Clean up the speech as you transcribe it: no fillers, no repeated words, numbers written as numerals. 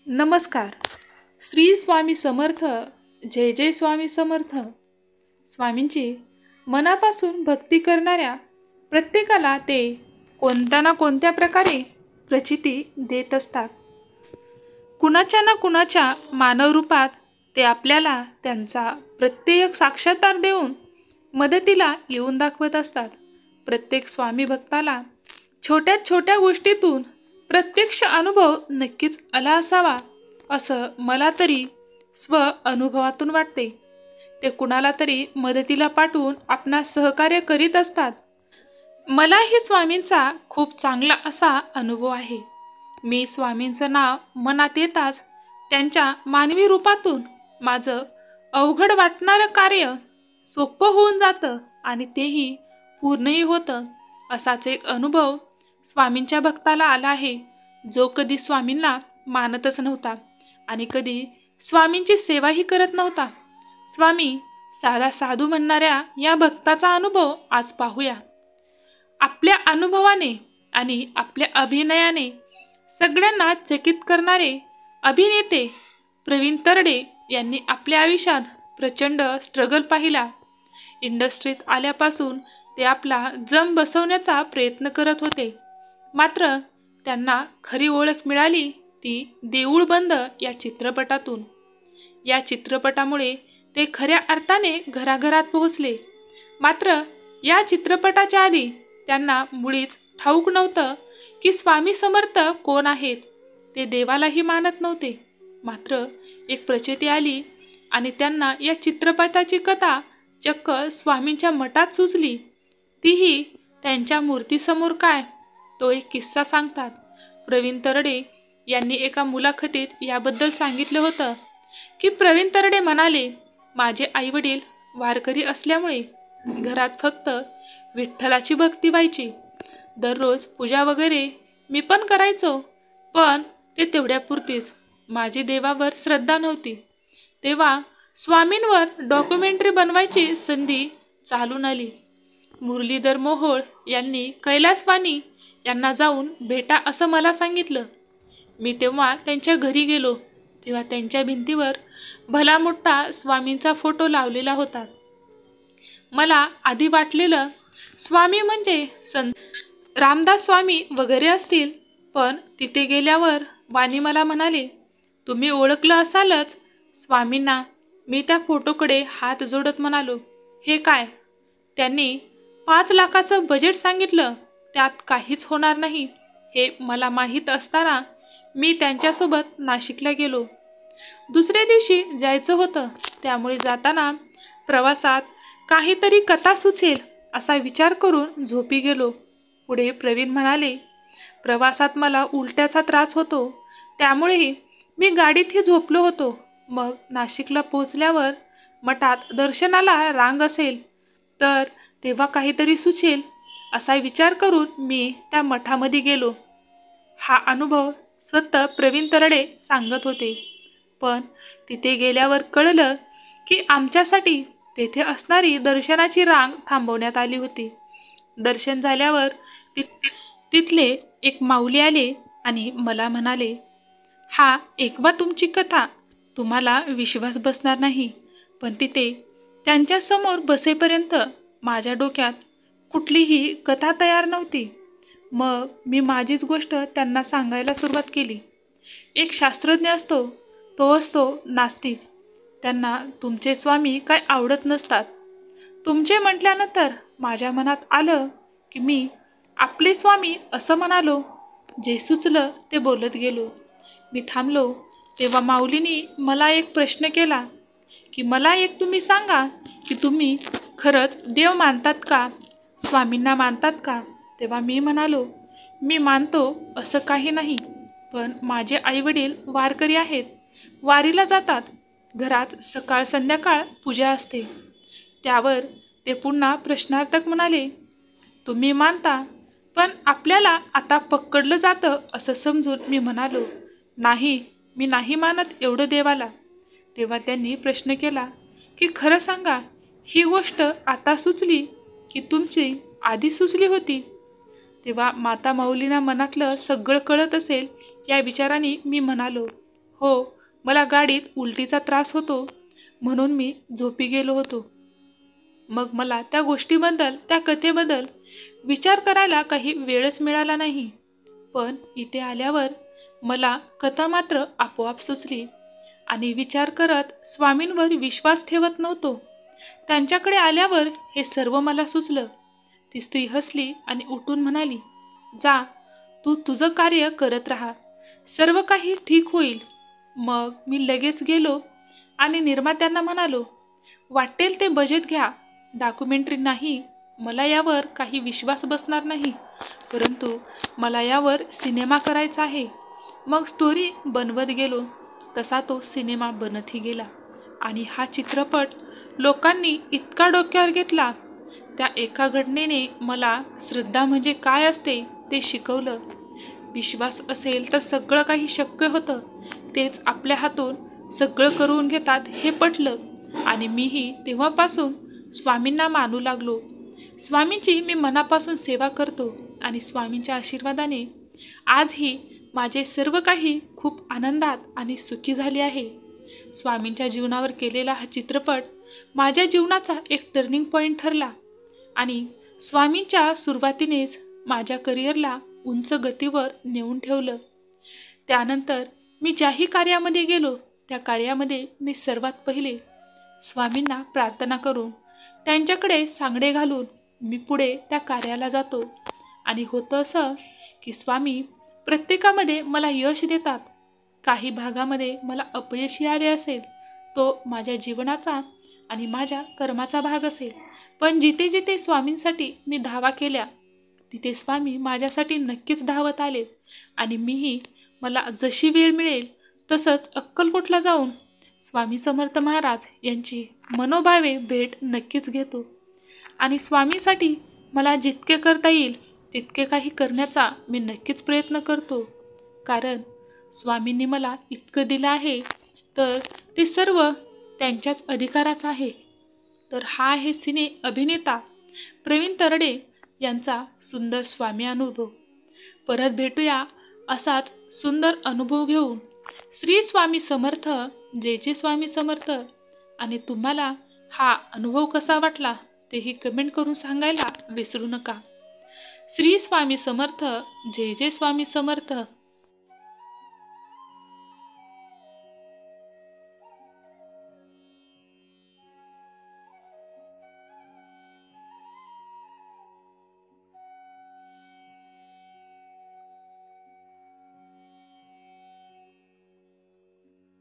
नमस्कार. श्री स्वामी समर्थ. जय जय स्वामी समर्थ. स्वामींची मनापासून भक्ती करणाऱ्या प्रत्येकाला ते कोणत्या ना कोणत्या प्रकारे प्रचिती देत असतात. कुणाच्या ना कुणाच्या मानव रूपात ते आपल्याला त्यांचा प्रत्येक साक्षात्कार देऊन मदतीला येऊन दाखवत असतात. प्रत्येक स्वामी भक्ताला छोट्या छोट्या गोष्टीतून प्रत्यक्ष अनुभव नक्कीच आला असावा असं मला तरी स्व अनुभवातून वाटते. ते कुणाला तरी मदतीला पाठवून आपणास सहकार्य करीत असतात. मलाही स्वामींचा खूप चांगला असा अनुभव आहे. मी स्वामींचं नाव मनात येताच त्यांच्या मानवी रूपातून माझं अवघड वाटणारं कार्य सोपं होऊन जातं आणि तेही पूर्णही होतं. असाच एक अनुभव स्वामींच्या भक्ताला आला आहे, जो कधी स्वामींना मानतच नव्हता आणि कधी स्वामींची सेवाही करत नव्हता. स्वामी साधा साधू म्हणणाऱ्या या भक्ताचा अनुभव आज पाहूया. आपल्या अनुभवाने आणि आपल्या अभिनयाने सगळ्यांना चकित करणारे अभिनेते प्रवीण तरडे यांनी आपल्या आयुष्यात प्रचंड स्ट्रगल पाहिला. इंडस्ट्रीत आल्यापासून ते आपला जम बसवण्याचा प्रयत्न करत होते. मात्र त्यांना खरी ओळख मिळाली ती देऊळ बंद या चित्रपटातून. या चित्रपटामुळे ते खऱ्या अर्थाने घराघरात पोहोचले. मात्र या चित्रपटाच्या आधी त्यांना मुळीच ठाऊक नव्हतं की स्वामी समर्थ कोण आहेत. ते देवालाही मानत नव्हते. मात्र एक प्रचिती आली आणि त्यांना या चित्रपटाची कथा चक्क स्वामींच्या मठात सुचली. तीही त्यांच्या मूर्तीसमोर. काय तो एक किस्सा सांगतात. प्रवीण तरडे यांनी एका मुलाखतीत याबद्दल सांगितलं होतं की प्रवीण तरडे म्हणाले, माझे आईवडील वारकरी असल्यामुळे घरात फक्त विठ्ठलाची भक्ती व्हायची. दररोज पूजा वगैरे मी पण करायचो, पण ते तेवढ्यापुरतीच. माझी देवावर श्रद्धा नव्हती. तेव्हा स्वामींवर डॉक्युमेंटरी बनवायची संधी चालून आली. मुरलीधर मोहोळ यांनी कैलासवानी यांना जाऊन भेटा असं मला सांगितलं. मी तेव्हा त्यांच्या घरी गेलो तेव्हा त्यांच्या भिंतीवर भला मोठा स्वामींचा फोटो लावलेला होता. मला आधी वाटलेलं स्वामी म्हणजे संत रामदास स्वामी वगैरे असतील, पण तिथे गेल्यावर वाणी मला म्हणाले, तुम्ही ओळखलं असालच स्वामींना. मी त्या फोटोकडे हात जोडत म्हणालो, हे काय? त्यांनी 5 लाखाचं बजेट सांगितलं. त्यात काहीच होणार नाही हे मला माहीत असताना मी त्यांच्यासोबत नाशिकला गेलो. दुसऱ्या दिवशी जायचं होतं, त्यामुळे जाताना प्रवासात काहीतरी कथा सुचेल असा विचार करून झोपी गेलो. पुढे प्रवीण म्हणाले, प्रवासात मला उलट्याचा त्रास होतो, त्यामुळेही मी गाडीतही झोपलो होतो. मग नाशिकला पोहोचल्यावर मठात दर्शनाला रांग असेल तर तेव्हा काहीतरी सुचेल असा विचार करून मी त्या मठामध्ये गेलो. हा अनुभव स्वतः प्रवीण तरडे सांगत होते. पण तिथे गेल्यावर कळलं की आमच्यासाठी तेथे असणारी दर्शनाची रांग थांबवण्यात आली होती. दर्शन झाल्यावर तिथले एक माऊली आले आणि मला म्हणाले, हा ऐकवा तुमची कथा. तुम्हाला विश्वास बसणार नाही, पण तिथे त्यांच्यासमोर बसेपर्यंत माझ्या डोक्यात कुठलीही कथा तयार नव्हती. मग मी माझीच गोष्ट त्यांना सांगायला सुरुवात केली. एक शास्त्रज्ञ असतो, तो असतो नास्तिक. त्यांना तुमचे स्वामी काय आवडत नसतात. तुमचे म्हटल्यानंतर माझ्या मनात आलं की मी आपले स्वामी असं म्हणालो. जे सुचलं ते बोलत गेलो. मी थांबलो तेव्हा माऊलींनी मला एक प्रश्न केला की मला एक तुम्ही सांगा की तुम्ही खरंच देव मानतात का, स्वामींना मानतात का? तेव्हा मी म्हणालो, मी मानतो असं काही नाही, पण माझे आईवडील वारकरी आहेत, वारीला जातात. घरात सकाळ संध्याकाळ पूजा असते. त्यावर ते पुन्हा प्रश्नार्थक म्हणाले, तुम्ही मानता, पण आपल्याला आता पकडलं जातं असं समजून मी म्हणालो, नाही, मी नाही मानत एवढं देवाला. तेव्हा त्यांनी प्रश्न केला की खरं सांगा, ही गोष्ट आता सुचली की तुमची आधी सुचली होती? तेव्हा माता माऊलींना मनातलं सगळं कळत असेल या विचाराने मी म्हणालो, हो, मला गाडीत उलटीचा त्रास होतो म्हणून मी झोपी गेलो होतो. मग मला त्या गोष्टीबद्दल, त्या कथेबद्दल विचार करायला काही वेळच मिळाला नाही. पण इथे आल्यावर मला कथा मात्र आपोआप सुचली आणि विचार करत स्वामींवर विश्वास ठेवत नव्हतो. त्यांच्याकडे आल्यावर हे सर्व मला सुचलं. ती स्त्री हसली आणि उठून म्हणाली, जा, तू तुझं कार्य करत राहा, सर्व काही ठीक होईल. मग मी लगेच गेलो आणि निर्मात्यांना म्हणालो, वाटेल ते बजेट घ्या, डॉक्युमेंटरी नाही, मला यावर काही विश्वास बसणार नाही, परंतु मला यावर सिनेमा करायचा आहे. मग स्टोरी बनवत गेलो. तसा तो सिनेमा बनतही गेला आणि हा चित्रपट लोकांनी इतका डोक्यावर घेतला. त्या एका घटनेने मला श्रद्धा म्हणजे काय असते ते शिकवलं. विश्वास असेल तर सगळं काही शक्य होतं. तेच आपल्या हातून सगळं करून घेतात हे पटलं आणि मीही तेव्हापासून स्वामींना मानू लागलो. स्वामींची मी मनापासून सेवा करतो आणि स्वामींच्या आशीर्वादाने आजही माझे सर्व काही खूप आनंदात आणि सुखी झाले आहे. स्वामींच्या जीवनावर केलेला हा चित्रपट माझ्या जीवनाचा एक टर्निंग पॉईंट ठरला आणि स्वामींच्या सुरुवातीनेच माझ्या करिअरला उंच गतीवर नेऊन ठेवलं. त्यानंतर मी ज्याही कार्यामध्ये गेलो त्या कार्यामध्ये मी सर्वात पहिले स्वामींना प्रार्थना करून त्यांच्याकडे सांगडे घालून मी पुढे त्या कार्याला जातो. आणि होतं असं की स्वामी प्रत्येकामध्ये मला यश देतात. काही भागामध्ये मला अपयशी आले असेल, तो माझ्या जीवनाचा आणि माझ्या कर्माचा भाग असेल, पण जिथे जिथे स्वामींसाठी मी धावा केल्या तिथे स्वामी माझ्यासाठी नक्कीच धावत आलेत. आणि मीही मला जशी वेळ मिळेल तसंच अक्कलकोटला जाऊन स्वामी समर्थ महाराज यांची मनोभावे भेट नक्कीच घेतो आणि स्वामीसाठी मला जितके करता येईल तितके काही करण्याचा मी नक्कीच प्रयत्न करतो. कारण स्वामींनी मला इतकं दिलं आहे तर ते सर्व त्यांच्याच अधिकाराचं आहे. तर हा आहे सिने अभिनेता प्रवीण तरडे यांचा सुंदर स्वामी अनुभव. परत भेटूया असाच सुंदर अनुभव घेऊन. श्री स्वामी समर्थ, जय जय स्वामी समर्थ. आणि तुम्हाला हा अनुभव कसा वाटला तेही कमेंट करून सांगायला विसरू नका. श्री स्वामी समर्थ, जय जय स्वामी समर्थ.